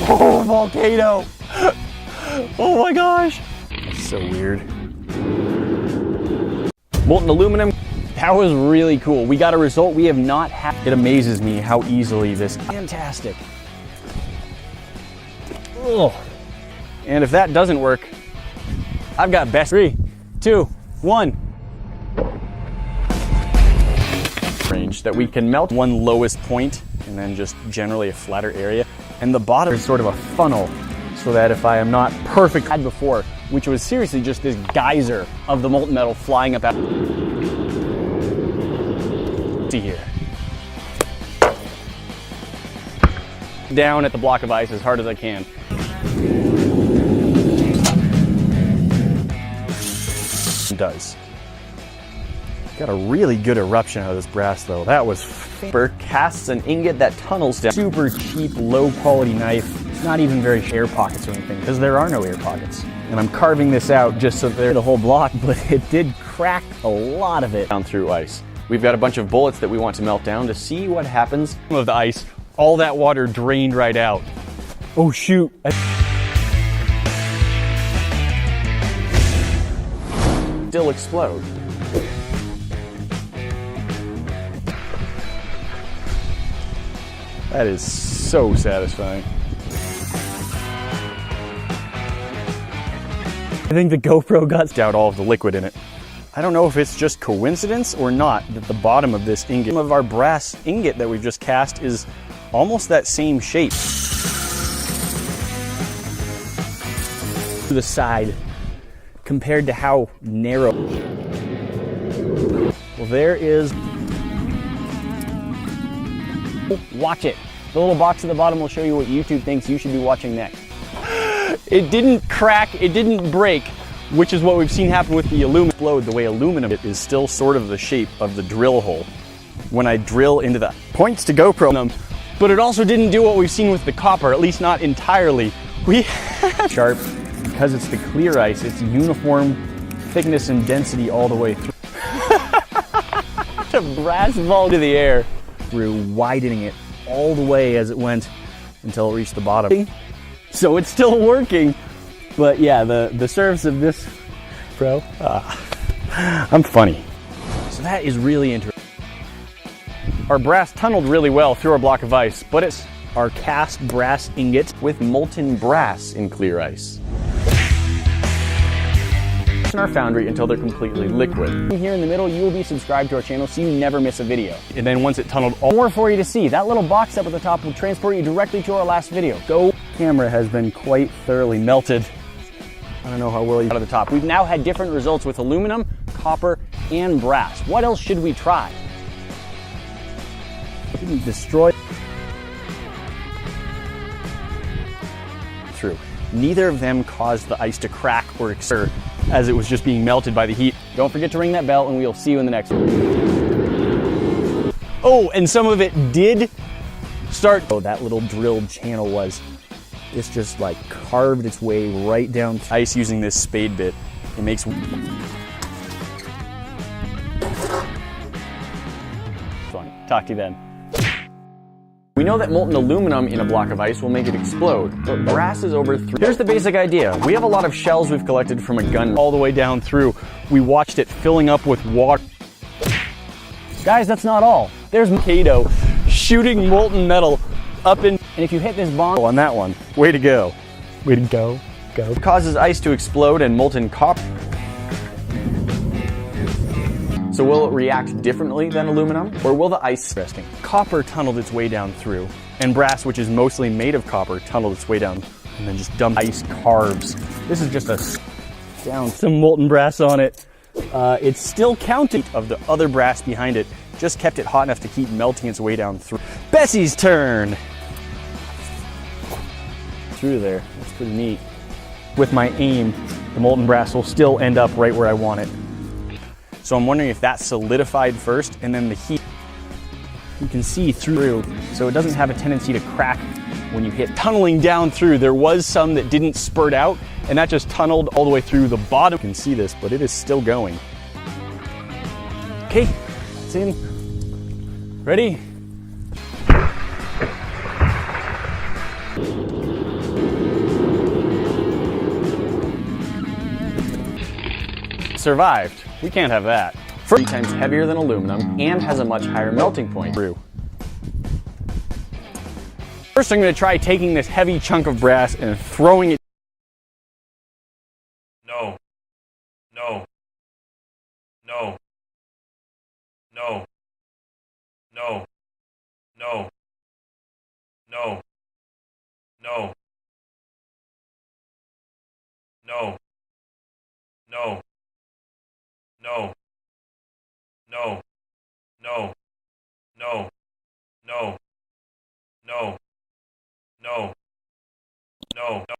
Oh, volcano. Oh my gosh. That's so weird. Molten aluminum. That was really cool. We got a result we have not had. It amazes me how easily this. Fantastic. Oh. And if that doesn't work, I've got best. 3, 2, 1. Range that we can melt one lowest point and then just generally a flatter area. And the bottom is sort of a funnel so that if I am not perfect, I had before, which was seriously just this geyser of the molten metal flying up out. See here. Down at the block of ice as hard as I can. It does. Got a really good eruption out of this brass though. That was casts an ingot that tunnels down. Super cheap, low quality knife. It's not even very air pockets or anything because there are no air pockets. And I'm carving this out just so there's the whole block, but it did crack a lot of it down through ice. We've got a bunch of bullets that we want to melt down to see what happens. Of the ice, all that water drained right out. Oh shoot. Still explode. That is so satisfying. I think the GoPro got out all of the liquid in it. I don't know if it's just coincidence or not that the bottom of this ingot, of our brass ingot that we've just cast, is almost that same shape. To the side compared to how narrow. Well, there is. Watch it. The little box at the bottom will show you what YouTube thinks you should be watching next. It didn't crack, it didn't break, which is what we've seen happen with the aluminum. Explode the way aluminum it is still sort of the shape of the drill hole when I drill into the points to GoPro. But it also didn't do what we've seen with the copper, at least not entirely. We sharp because it's the clear ice. It's uniform thickness and density all the way through. The brass ball to the air through widening it all the way as it went until it reached the bottom. So it's still working, but yeah, the surface of this, bro, I'm funny. So that is really interesting. Our brass tunneled really well through our block of ice, but it's our cast brass ingot with molten brass in clear ice. In our foundry until they're completely liquid. Here in the middle, you will be subscribed to our channel so you never miss a video. And then once it tunneled, more for you to see. That little box up at the top will transport you directly to our last video. Go. Camera has been quite thoroughly melted. I don't know how well you out of the top. We've now had different results with aluminum, copper, and brass. What else should we try? Didn't destroy. Through. Neither of them caused the ice to crack or exert as it was just being melted by the heat. Don't forget to ring that bell and we'll see you in the next one. Oh, and some of it did start. Oh, that little drilled channel was. This just like carved its way right down ice using this spade bit. It makes. Fun. Talk to you then. We know that molten aluminum in a block of ice will make it explode, but brass is over 3. Here's the basic idea. We have a lot of shells we've collected from a gun all the way down through. We watched it filling up with water. Guys, that's not all. There's neTyro shooting molten metal up in, and if you hit this bomb on that one, way to go. Way to go. Go. It causes ice to explode and molten copper. So will it react differently than aluminum, or will the ice resting? Copper tunneled its way down through, and brass, which is mostly made of copper, tunneled its way down, and then just dumped ice carbs. This is just a down some molten brass on it. It's still counting of the other brass behind it, just kept it hot enough to keep melting its way down through. Bessie's turn! Through there, that's pretty neat. With my aim, the molten brass will still end up right where I want it. So I'm wondering if that's solidified first and then the heat, you can see through, so it doesn't have a tendency to crack when you hit. Tunneling down through, there was some that didn't spurt out and that just tunneled all the way through the bottom. You can see this, but it is still going. Okay, it's in. Ready? survived. We can't have that. 3 times heavier than aluminum and has a much higher melting point. First, I'm going to try taking this heavy chunk of brass and throwing it. No. No. No. No. No. No. No. No. No. No. No. No. No. No. No. No. No. No.